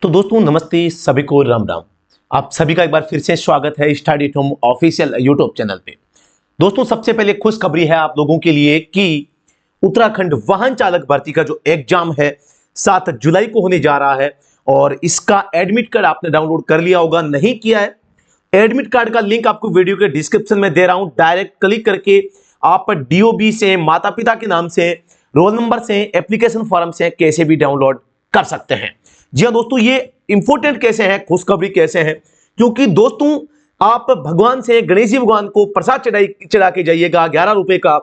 तो दोस्तों नमस्ते, सभी को राम राम। आप सभी का एक बार फिर से स्वागत है study at home official YouTube channel पे। दोस्तों सबसे पहले खुशखबरी है आप लोगों के लिए कि उत्तराखंड वाहन चालक भर्ती का जो एग्जाम है 7 जुलाई को होने जा रहा है और इसका एडमिट कार्ड आपने डाउनलोड कर लिया होगा, नहीं किया है एडमिट कार्ड का लिंक आपको वीडियो के डिस्क्रिप्शन में दे रहा हूं। डायरेक्ट क्लिक करके आप डीओबी से, माता पिता के नाम से, रोल नंबर से, एप्लीकेशन फॉर्म से कैसे भी डाउनलोड कर सकते हैं। जी हाँ दोस्तों, ये इंपॉर्टेंट कैसे है, खुशखबरी कैसे है, क्योंकि दोस्तों आप भगवान से, गणेश जी भगवान को प्रसाद चढ़ा के जाइएगा 11 रुपए का,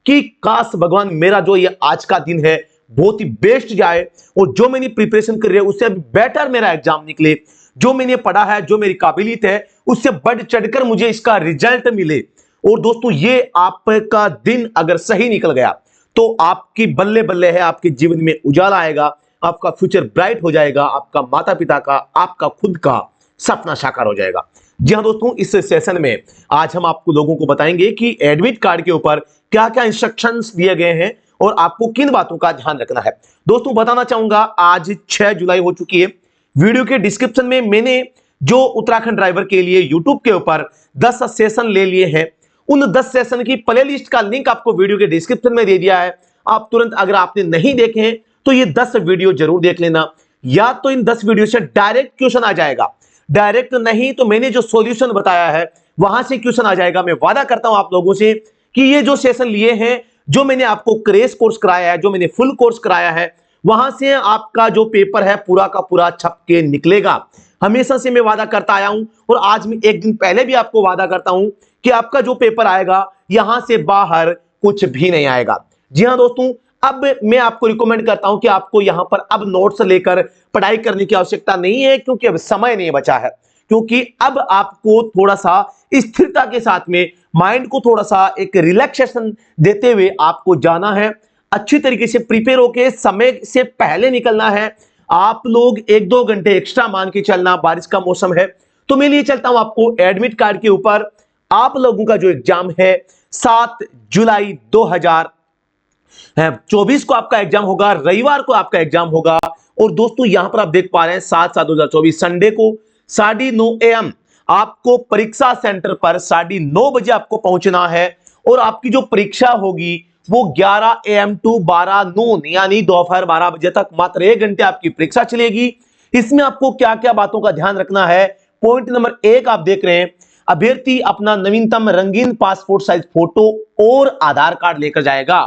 कि काश भगवान मेरा जो ये आज का दिन है बहुत ही बेस्ट जाए और जो मैंने प्रिपरेशन कर रही है उससे बेटर मेरा एग्जाम निकले, जो मैंने पढ़ा है, जो मेरी काबिलियत है उससे बढ़ चढ़कर मुझे इसका रिजल्ट मिले। और दोस्तों ये आपका दिन अगर सही निकल गया तो आपकी बल्ले बल्ले है, आपके जीवन में उजाला आएगा, आपका फ्यूचर ब्राइट हो जाएगा, आपका माता पिता का, आपका खुद का सपना साकार हो जाएगा। जी हाँ दोस्तों, इस सेशन में आज हम आपको लोगों को बताएंगे कि एडमिट कार्ड के ऊपर क्या क्या इंस्ट्रक्शंस दिए गए हैं और आपको किन बातों का ध्यान रखना है। दोस्तों बताना चाहूंगा, आज 6 जुलाई हो चुकी है। वीडियो के डिस्क्रिप्शन में मैंने जो उत्तराखंड ड्राइवर के लिए यूट्यूब के ऊपर 10 सेशन ले लिए हैं, उन 10 सेशन की प्ले लिस्ट का लिंक आपको वीडियो के डिस्क्रिप्शन में दे दिया है। आप तुरंत, अगर आपने नहीं देखे हैं तो ये 10 वीडियो जरूर देख लेना, या तो इन 10 वीडियो से डायरेक्ट क्वेश्चन आ जाएगा, डायरेक्ट नहीं तो मैंने जो सॉल्यूशन बताया है वहां से क्वेश्चन आ जाएगा। मैं वादा करता हूं आप लोगों से कि ये जो सेशन लिए हैं, जो मैंने आपको क्रैश कोर्स कराया है, जो मैंने फुल कोर्स कराया है, वहां से आपका जो पेपर है पूरा का पूरा छप के निकलेगा। हमेशा से मैं वादा करता आया हूं और आज मैं एक दिन पहले भी आपको वादा करता हूं कि आपका जो पेपर आएगा यहां से बाहर कुछ भी नहीं आएगा। जी हां दोस्तों, अब मैं आपको रिकमेंड करता हूं कि आपको यहां पर अब नोट्स लेकर पढ़ाई करने की आवश्यकता नहीं है, क्योंकि अब समय नहीं बचा है। क्योंकि अब आपको थोड़ा सा स्थिरता के साथ में माइंड को थोड़ा सा एक रिलैक्सेशन देते हुए आपको जाना है, अच्छी तरीके से प्रिपेयर होकर समय से पहले निकलना है। आप लोग 1-2 घंटे एक्स्ट्रा मान के चलना, बारिश का मौसम है तो मैं लिए चलता हूं आपको एडमिट कार्ड के ऊपर। आप लोगों का जो एग्जाम है 7 जुलाई 2024 को आपका एग्जाम होगा, रविवार को आपका एग्जाम होगा। और दोस्तों यहां पर आप देख पा रहे हैं 7/7/2024 संडे को 9:30 AM आपको परीक्षा सेंटर पर 9:30 बजे आपको पहुंचना है। और आपकी जो परीक्षा होगी वो 11 AM टू 12 नून यानी दोपहर 12 बजे तक, मात्र 1 घंटे आपकी परीक्षा चलेगी। इसमें आपको क्या क्या बातों का ध्यान रखना है। पॉइंट नंबर 1 आप देख रहे हैं, अभ्यर्थी अपना नवीनतम रंगीन पासपोर्ट साइज फोटो और आधार कार्ड लेकर जाएगा,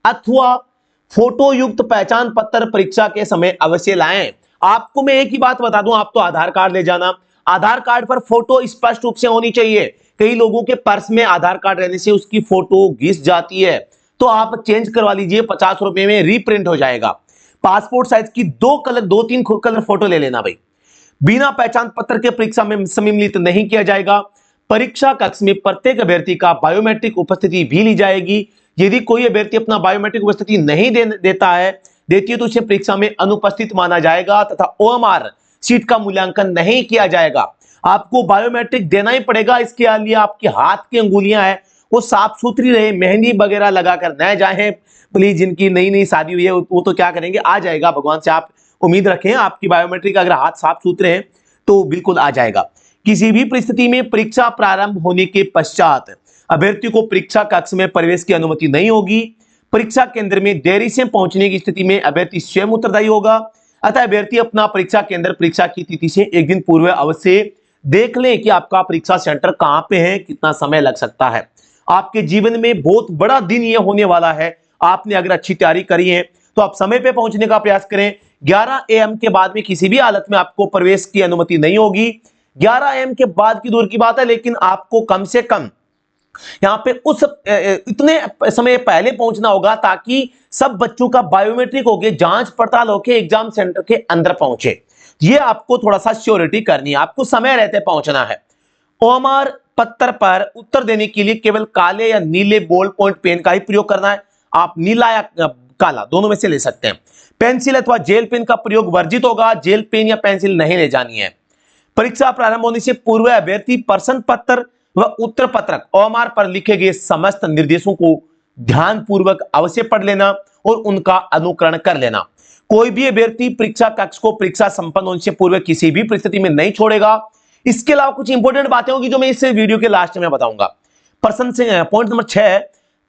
अथवा फोटो युक्त पहचान पत्र परीक्षा के समय अवश्य लाएं। आपको मैं एक ही बात बता दूं, आप तो आधार कार्ड ले जाना, आधार कार्ड पर फोटो स्पष्ट रूप से होनी चाहिए। कई लोगों के पर्स में आधार कार्ड रहने से उसकी फोटो घिस जाती है, तो आप चेंज करवा लीजिए, 50 रुपए में रीप्रिंट हो जाएगा। पासपोर्ट साइज की 2-3 कलर फोटो ले लेना भाई। बिना पहचान पत्र के परीक्षा में सम्मिलित नहीं किया जाएगा। परीक्षा कक्ष में प्रत्येक अभ्यर्थी का बायोमेट्रिक उपस्थिति भी ली जाएगी। यदि कोई अभ्यर्थी अपना बायोमेट्रिक उपस्थिति नहीं देती है तो उसे परीक्षा में अनुपस्थित माना जाएगा तथा ओएमआर सीट का मूल्यांकन नहीं किया जाएगा। आपको बायोमेट्रिक देना ही पड़ेगा। इसके लिए आपके हाथ की अंगुलियां हैं वो साफ सुथरी रहे, मेहंदी वगैरह लगाकर न जाएं प्लीज। जिनकी नई नई शादी हुई है वो तो क्या करेंगे, आ जाएगा, भगवान से आप उम्मीद रखें। आपकी बायोमेट्रिक अगर हाथ साफ सुथरे हैं तो बिल्कुल आ जाएगा। किसी भी परिस्थिति में परीक्षा प्रारंभ होने के पश्चात अभ्यर्थी को परीक्षा कक्ष में प्रवेश की अनुमति नहीं होगी। परीक्षा केंद्र में देरी से पहुंचने की स्थिति में अभ्यर्थी स्वयं उत्तरदायी होगा। अतः अभ्यर्थी अपना परीक्षा केंद्र परीक्षा की तिथि से एक दिन पूर्व अवश्य देख लें कि आपका परीक्षा सेंटर कहां पे है, कितना समय लग सकता है। आपके जीवन में बहुत बड़ा दिन ये होने वाला है। आपने अगर अच्छी तैयारी करी है तो आप समय पे पहुंचने का प्रयास करें। 11 AM के बाद में किसी भी हालत में आपको प्रवेश की अनुमति नहीं होगी। 11 AM के बाद की दूर की बात है, लेकिन आपको कम से कम यहां पे उस इतने समय पहले पहुंचना होगा ताकि सब बच्चों का बायोमेट्रिक होके जांच पड़ताल होके एग्जाम सेंटर के अंदर पहुंचे। ये आपको थोड़ा सा श्योरिटी करनी है, आपको समय रहते पहुंचना है। ओएमआर पत्र पर उत्तर देने के लिए केवल काले या नीले बॉल पॉइंट पेन का ही प्रयोग करना है। आप नीला या काला दोनों में से ले सकते हैं। पेंसिल अथवा जेल पेन का प्रयोग वर्जित होगा। जेल पेन या पेंसिल नहीं ले जानी है। परीक्षा प्रारंभ होने से पूर्व अभ्यर्थी प्रश्न पत्र व उत्तर पत्रक ओएमआर पर लिखे गए समस्त निर्देशों को ध्यानपूर्वक अवश्य पढ़ लेना और उनका अनुकरण कर लेना। कोई भी अभ्यर्थी परीक्षा कक्ष को परीक्षा संपन्न होने से पूर्व किसी भी परिस्थिति में नहीं छोड़ेगा। इसके अलावा कुछ इंपॉर्टेंट बातें होगी जो मैं इस वीडियो के लास्ट में बताऊंगा। प्रश्न से पॉइंट नंबर 6,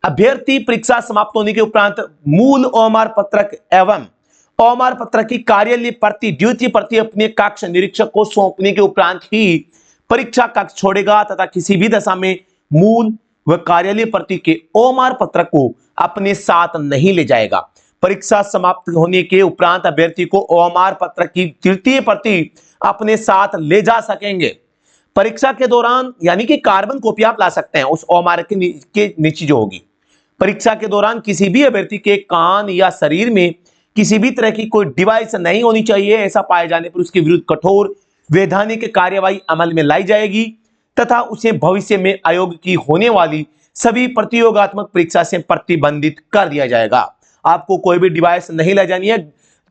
अभ्यर्थी परीक्षा समाप्त होने के उपरांत मूल ओएमआर पत्रक एवं ओएमआर पत्रक की कार्यालय प्रति द्वितीय प्रति अपने कक्ष निरीक्षक को सौंपने के उपरांत ही परीक्षा कक्ष छोड़ेगा तथा किसी भी दशा में मूल व कार्यालय प्रति के ओएमआर पत्रक को अपने साथ नहीं ले जाएगा। परीक्षा समाप्त होने के उपरांत अभ्यर्थी को ओएमआर पत्रक की तृतीय प्रति अपने साथ ले जा सकेंगे। परीक्षा के दौरान यानी कि कार्बन कॉपी आप ला सकते हैं उस ओएमआर के नीचे जो होगी। परीक्षा के दौरान किसी भी अभ्यर्थी के कान या शरीर में किसी भी तरह की कोई डिवाइस नहीं होनी चाहिए। ऐसा पाए जाने पर उसके विरुद्ध कठोर वैधानिक कार्यवाही अमल में लाई जाएगी तथा उसे भविष्य में आयोग की होने वाली सभी प्रतियोगात्मक परीक्षा से प्रतिबंधित कर दिया जाएगा। आपको कोई भी डिवाइस नहीं लाई जानी है।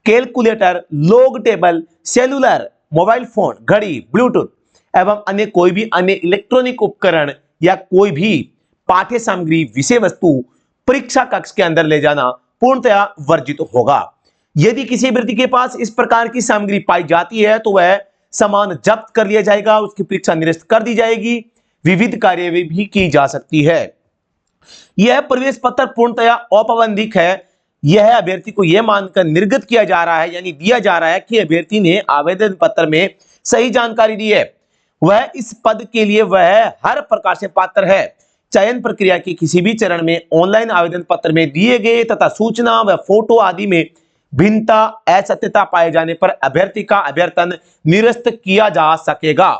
Calculator, log table, cellular, mobile phone, घड़ी, ब्लूटूथ एवं अन्य कोई भी अन्य इलेक्ट्रॉनिक उपकरण या कोई भी पाठ्य सामग्री विषय वस्तु परीक्षा कक्ष के अंदर ले जाना पूर्णतया वर्जित होगा। यदि किसी अभ्यर्थी के पास इस प्रकार की सामग्री पाई जाती है तो वह सामान जब्त कर लिया जाएगा, उसकी परीक्षा निरस्त कर दी जाएगी, विविध कार्यवाही भी की जा सकती है। यह प्रवेश पत्र पूर्णतया औपबंधिक है। यह अभ्यर्थी को यह मानकर निर्गत किया जा रहा है यानी दिया जा रहा है कि अभ्यर्थी ने आवेदन पत्र में सही जानकारी दी है, वह इस पद के लिए वह हर प्रकार से पात्र है। चयन प्रक्रिया के किसी भी चरण में ऑनलाइन आवेदन पत्र में दिए गए तथा सूचना व फोटो आदि में भिन्नता, असत्यता पाए जाने पर अभ्यर्थी का अभ्यर्थन निरस्त किया जा सकेगा।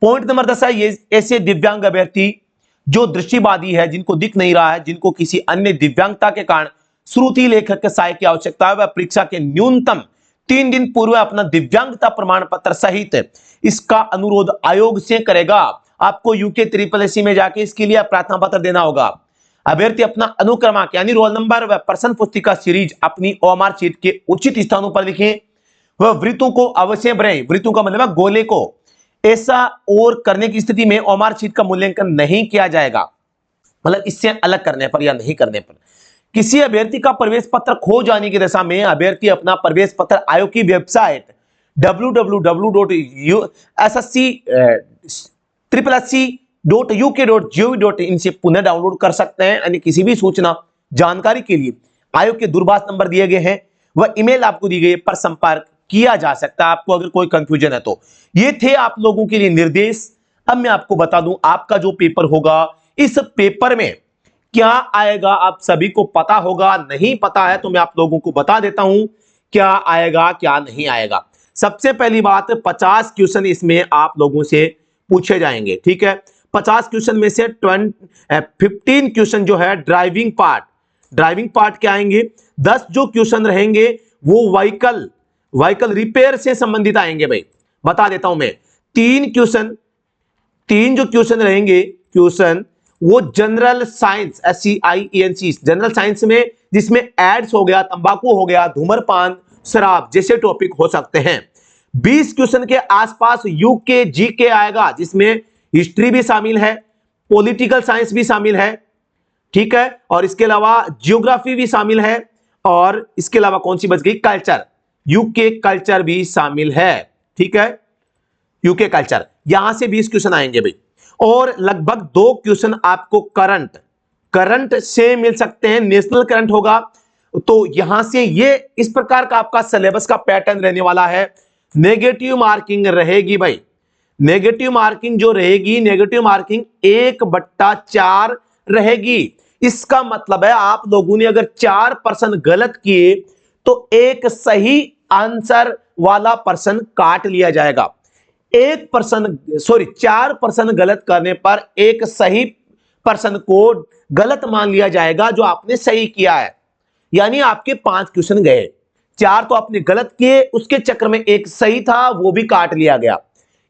पॉइंट नंबर 10 है, ये ऐसे दिव्यांग अभ्यर्थी जो दृष्टिबाधी है, जिनको दिख नहीं रहा है, जिनको किसी अन्य दिव्यांगता के कारण श्रुति लेखक के सहायक की आवश्यकता है, वह परीक्षा के न्यूनतम 3 दिन पूर्व अपना दिव्यांगता प्रमाण पत्र सहित इसका अनुरोध आयोग से करेगा। आपको यूके SSC में जाके इसके लिए प्रार्थना पत्र देना होगा। अभ्यर्थी अपना अनुक्रमांक यानी रोल नंबर व प्रश्न पुस्तिका सीरीज अपनी ओएमआर शीट के उचित स्थानों पर लिखें। वह वृत्तों को अवश्य भरें। वृत्तों का मतलब गोले को। ऐसा और करने की स्थिति में ओएमआर शीट का मूल्यांकन नहीं किया जाएगा, मतलब इससे अलग करने पर या नहीं करने पर। किसी अभ्यर्थी का प्रवेश पत्र खो जाने की दशा में अभ्यर्थी अपना प्रवेश पत्र आयोग की वेबसाइट www.ssc.uk.gov.in से पुनः डाउनलोड कर सकते हैं। यानी किसी भी सूचना जानकारी के लिए आयोग के दूरभाष नंबर दिए गए हैं, वह ईमेल आपको दी गई पर संपर्क किया जा सकता है आपको अगर कोई कंफ्यूजन है तो। ये थे आप लोगों के लिए निर्देश। अब मैं आपको बता दूं आपका जो पेपर होगा, इस पेपर में क्या आएगा आप सभी को पता होगा। नहीं पता है तो मैं आप लोगों को बता देता हूं क्या आएगा क्या नहीं आएगा। सबसे पहली बात, 50 क्वेश्चन इसमें आप लोगों से पूछे जाएंगे, ठीक है। 50 क्वेश्चन में से 15 क्वेश्चन जो है ड्राइविंग पार्ट के आएंगे। 10 जो क्वेश्चन रहेंगे वो व्हीकल रिपेयर से संबंधित आएंगे। भाई बता देता हूं मैं, 3 जो क्वेश्चन रहेंगे क्वेश्चन वो general science SCIENC general science में, जिसमें एड्स हो गया, तंबाकू हो गया, धूम्रपान, शराब जैसे टॉपिक हो सकते हैं। 20 क्वेश्चन के आसपास यूके जीके आएगा, जिसमें हिस्ट्री भी शामिल है, पॉलिटिकल साइंस भी शामिल है, ठीक है, और इसके अलावा ज्योग्राफी भी शामिल है, और इसके अलावा कौन सी बच गई, कल्चर, यूके कल्चर भी शामिल है, ठीक है, यूके कल्चर। यहां से 20 क्वेश्चन आएंगे भाई, और लगभग 2 क्वेश्चन आपको करंट से मिल सकते हैं, नेशनल करंट होगा। तो यहां से ये इस प्रकार का आपका सिलेबस का पैटर्न रहने वाला है। नेगेटिव मार्किंग रहेगी भाई, नेगेटिव मार्किंग जो रहेगी, नेगेटिव मार्किंग 1/4 रहेगी। इसका मतलब है आप लोगों ने अगर 4 पर्सन गलत किए तो एक सही आंसर वाला पर्सन काट लिया जाएगा। 4 पर्सन गलत करने पर एक सही पर्सन को गलत मान लिया जाएगा जो आपने सही किया है। यानी आपके 5 क्वेश्चन गए, 4 तो आपने गलत किए, उसके चक्कर में एक सही था वो भी काट लिया गया।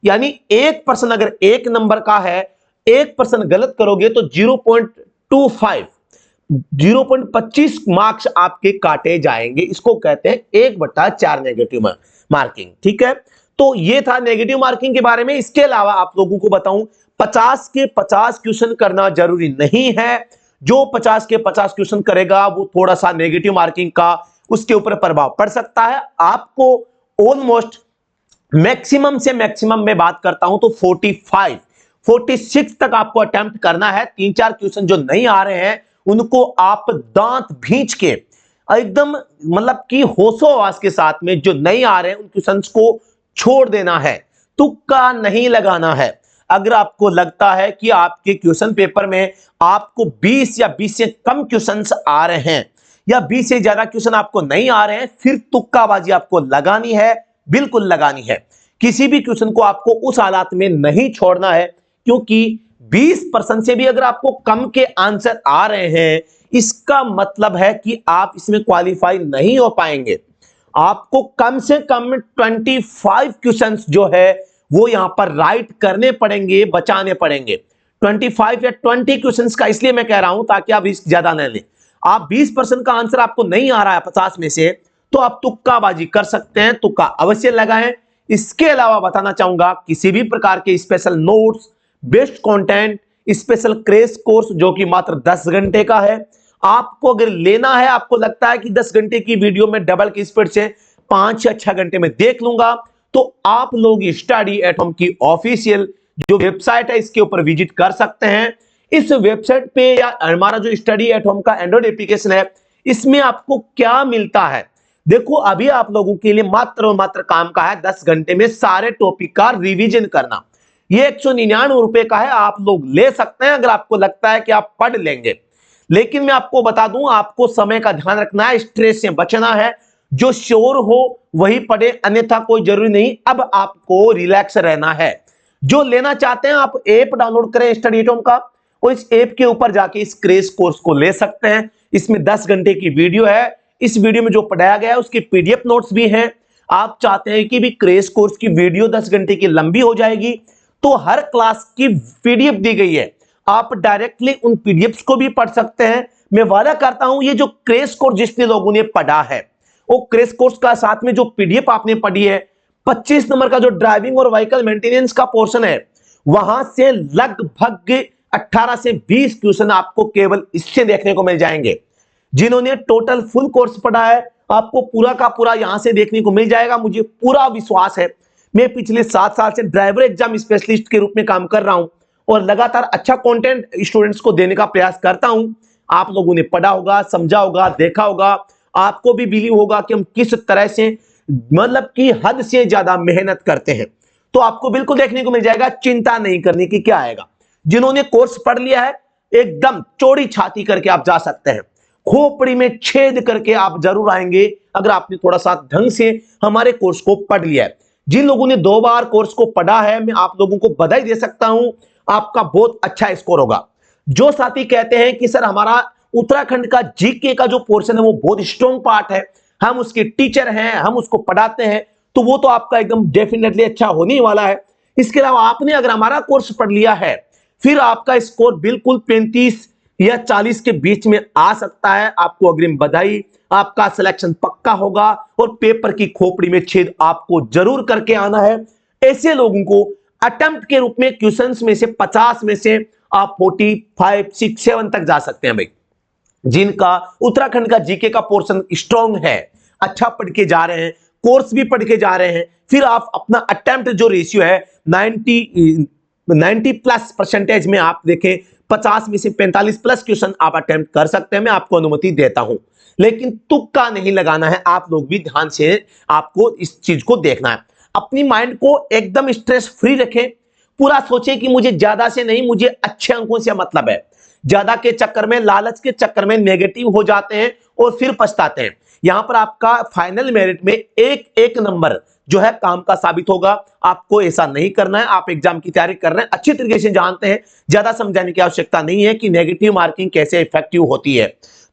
यानी 1 पर्सन अगर 1 नंबर का है, 1 पर्सन गलत करोगे तो 0.25 मार्क्स आपके काटे जाएंगे। इसको कहते हैं 1/4 नेगेटिव मार्किंग, ठीक है। तो ये था नेगेटिव मार्किंग के बारे में। इसके अलावा आप लोगों को बताऊं 50 के 50 क्वेश्चन करना जरूरी नहीं है। जो 50 के 50 क्वेश्चन करेगा वो थोड़ा सा नेगेटिव मार्किंग का उसके ऊपर प्रभाव पड़ सकता है। आपको ऑलमोस्ट मैक्सिमम से मैक्सिमम मैं बात करता हूं तो 45 46 तक आपको अटेम्प्ट करना है। 3-4 क्वेश्चन जो नहीं आ रहे हैं उनको आप दांत भींच के एकदम मतलब कि होशो हवास के साथ में जो नहीं आ रहे हैं उन क्वेश्चंस को छोड़ देना है, तुक्का नहीं लगाना है। अगर आपको लगता है कि आपके क्वेश्चन पेपर में आपको 20 या 20 से कम क्वेश्चंस आ रहे हैं या 20 से ज्यादा क्वेश्चन आपको नहीं आ रहे हैं, फिर तुक्काबाजी आपको लगानी है, बिल्कुल लगानी है। किसी भी क्वेश्चन को आपको उस हालात में नहीं छोड़ना है, क्योंकि 20% से भी अगर आपको कम के आंसर आ रहे हैं इसका मतलब है कि आप इसमें क्वालिफाई नहीं हो पाएंगे। आपको कम से कम 25 क्वेश्चंस जो है वो यहां पर राइट करने पड़ेंगे, बचाने पड़ेंगे। 25 या 20 क्वेश्चंस का इसलिए मैं कह रहा हूं ताकि आप रिस्क ज्यादा न लें। आप 20% का आंसर आपको नहीं आ रहा है 50 में से, तो आप तुक्काबाजी कर सकते हैं, तुक्का अवश्य लगाएं। इसके अलावा बताना चाहूंगा किसी भी प्रकार के special notes, best content, special crash course जो कि मात्र 10 घंटे का है, आपको अगर लेना है, आपको लगता है कि 10 घंटे की वीडियो में डबल की स्पीड से 5 या 6 घंटे में देख लूंगा, तो आप लोग स्टडी एट होम की ऑफिशियल जो वेबसाइट है इसके ऊपर विजिट कर सकते हैं। इस वेबसाइट पे या हमारा जो स्टडी एट होम का एंड्रॉइड एप्लीकेशन है इसमें आपको क्या मिलता है, देखो अभी आप लोगों के लिए मात्र और मात्र काम का है 10 घंटे में सारे टॉपिक का रिवीजन करना। ये 199 रुपए का है, आप लोग ले सकते हैं अगर आपको लगता है कि आप पढ़ लेंगे। लेकिन मैं आपको बता दूं, आपको समय का ध्यान रखना है, स्ट्रेस से बचना है, जो श्योर हो वही पढ़े, अन्यथा कोई जरूरी नहीं। अब आपको रिलैक्स रहना है। जो लेना चाहते हैं आप ऐप डाउनलोड करें स्टडी एट होम का, और इस ऐप के ऊपर जाके इस क्रैश कोर्स को ले सकते हैं। इसमें 10 घंटे की वीडियो है, इस वीडियो में जो पढ़ाया गया है उसकी पीडीएफ नोट्स भी हैं। आप चाहते हैं कि भी क्रैश कोर्स की वीडियो 10 घंटे की लंबी हो जाएगी, तो हर क्लास की पीडीएफ दी गई है, आप डायरेक्टली उन पीडीएफ्स को भी पढ़ सकते हैं। मैं वादा करता हूं ये जो क्रैश कोर्स जितने लोगों ने पढ़ा है, वो क्रैश कोर्स का साथ में जो पीडीएफ आपने पढ़ी है, 25 नंबर का जो ड्राइविंग और व्हीकल मेंटेनेंस का पोर्शन है, वहां से लगभग 18 से 20 क्वेश्चन आपको केवल इससे देखने को मिल जाएंगे। जिन्होंने टोटल फुल कोर्स पढ़ा है, आपको पूरा का पूरा यहां से देखने को मिल जाएगा। मुझे पूरा विश्वास है, मैं पिछले 7 साल से ड्राइवर एग्जाम स्पेशलिस्ट के रूप में काम कर रहा हूं और लगातार अच्छा कंटेंट स्टूडेंट्स को देने का प्रयास करता हूं। आप लोगों ने पढ़ा होगा, समझा होगा, देखा होगा, आपको भी बिलीव होगा कि हम किस तरह से मतलब कि हद से ज्यादा मेहनत करते हैं, तो आपको बिल्कुल देखने को मिल जाएगा। चिंता नहीं करने की, क्या आएगा। जिन्होंने कोर्स पढ़ लिया है एकदम चौड़ी छाती करके आप जा सकते हैं, खोपड़ी में छेद करके आप जरूर आएंगे अगर आपने थोड़ा सा ढंग से हमारे कोर्स को पढ़ लिया है। जिन लोगों ने 2 बार कोर्स को पढ़ा है, मैं आप लोगों को बधाई दे सकता हूं, आपका बहुत अच्छा स्कोर होगा। जो साथी कहते हैं कि सर हमारा उत्तराखंड का जीके का जो पोर्शन है वो बहुत स्ट्रॉन्ग पार्ट है, हम उसके टीचर हैं, हम उसको पढ़ाते हैं, तो वो तो आपका एकदम डेफिनेटली अच्छा होने वाला है। इसके अलावा आपने अगर हमारा कोर्स पढ़ लिया है, फिर आपका स्कोर बिल्कुल 35 या 40 के बीच में आ सकता है। आपको अग्रिम बधाई, आपका सिलेक्शन पक्का होगा और पेपर की खोपड़ी में छेद आपको जरूर करके आना है। ऐसे लोगों को अटेम्प्ट के रूप में क्वेश्चंस में से 50 में से आप 45, 6, 7 तक जा सकते हैं भाई। जिनका उत्तराखंड का जीके का पोर्शन स्ट्रॉन्ग है, अच्छा पढ़ के जा रहे हैं, कोर्स भी पढ़ के जा रहे हैं, फिर आप अपना अटेम्प्ट जो रेशियो है 90 प्लस परसेंटेज में आप देखें, 50 में से 45 प्लस क्वेश्चन आप अटेम्प्ट कर सकते हैं, मैं आपको अनुमति देता हूं। लेकिन तुक्का नहीं लगाना है, आप लोग भी ध्यान से आपको इस चीज को देखना है। अपनी माइंड को एकदम स्ट्रेस फ्री रखें, पूरा सोचें कि मुझे ज्यादा से नहीं, मुझे अच्छे अंकों से मतलब है। ज्यादा के चक्कर में, लालच के चक्कर में नेगेटिव हो जाते हैं और फिर पछताते हैं। यहां पर आपका फाइनल मेरिट में एक नंबर जो है काम का साबित होगा। आपको ऐसा नहीं करना है, आप एग्जाम की तैयारी कर रहे हैं, अच्छी तरीके से जानते हैं, ज्यादा समझाने की आवश्यकता नहीं है कि नेगेटिव मार्किंग कैसे इफेक्टिव होती है।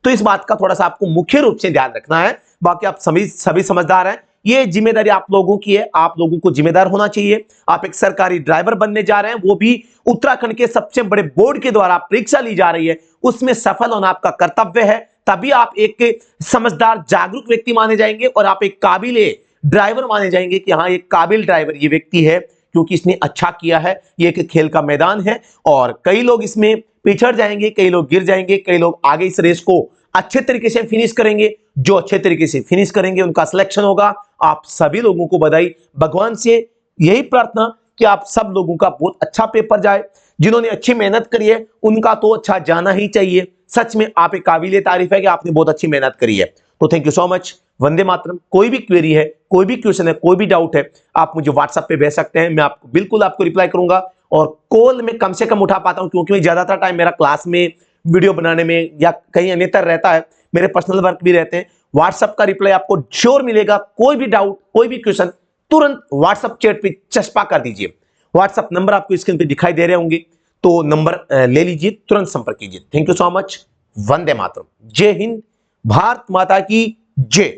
तो इस बात का थोड़ा सा आपको मुख्य रूप से ध्यान रखना है। बाकी आप सभी समझदार हैं, ये जिम्मेदारी आप लोगों की है, आप लोगों को जिम्मेदार होना चाहिए। आप एक सरकारी ड्राइवर बनने जा रहे हैं, वो भी उत्तराखंड के सबसे बड़े बोर्ड के द्वारा परीक्षा ली जा रही है, उसमें सफल होना आपका कर्तव्य है। तभी आप एक समझदार जागरूक व्यक्ति माने जाएंगे और आप एक काबिल ड्राइवर माने जाएंगे कि हाँ, एक काबिल ड्राइवर ये व्यक्ति है क्योंकि इसने अच्छा किया है। ये एक खेल का मैदान है और कई लोग इसमें पिछड़ जाएंगे, कई लोग गिर जाएंगे, कई लोग आगे इस रेस को अच्छे तरीके से फिनिश करेंगे। जो अच्छे तरीके से फिनिश करेंगे उनका सिलेक्शन होगा। आप सभी लोगों को बधाई। भगवान से यही प्रार्थना कि आप सब लोगों का बहुत अच्छा पेपर जाए। जिन्होंने अच्छी मेहनत करी है उनका तो अच्छा जाना ही चाहिए। सच में आप एक काबिले तारीफ है कि आपने बहुत अच्छी मेहनत करी है। तो थैंक यू सो मच। वंदे मातरम। कोई भी क्वेरी है, कोई भी क्वेश्चन है, कोई भी डाउट है, आप मुझे व्हाट्सएप पे भेज सकते हैं। मैं आपको बिल्कुल आपको रिप्लाई करूंगा। और कॉल में कम से कम उठा पाता हूं क्योंकि मैं ज्यादातर टाइम मेरा क्लास में, वीडियो बनाने में या कहीं अन्यत्र रहता है। मेरे पर्सनल वर्क भी रहते हैं। व्हाट्सएप का रिप्लाई आपको श्योर मिलेगा। कोई भी डाउट, कोई भी क्वेश्चन, तुरंत व्हाट्सएप चैट पे चस्पा कर दीजिए। व्हाट्सएप नंबर आपको स्क्रीन पे दिखाई दे रहे होंगे, तो नंबर ले लीजिए, तुरंत संपर्क कीजिए। Thank you so much. वंदे मातरम। जय हिंद। भारत माता की जय।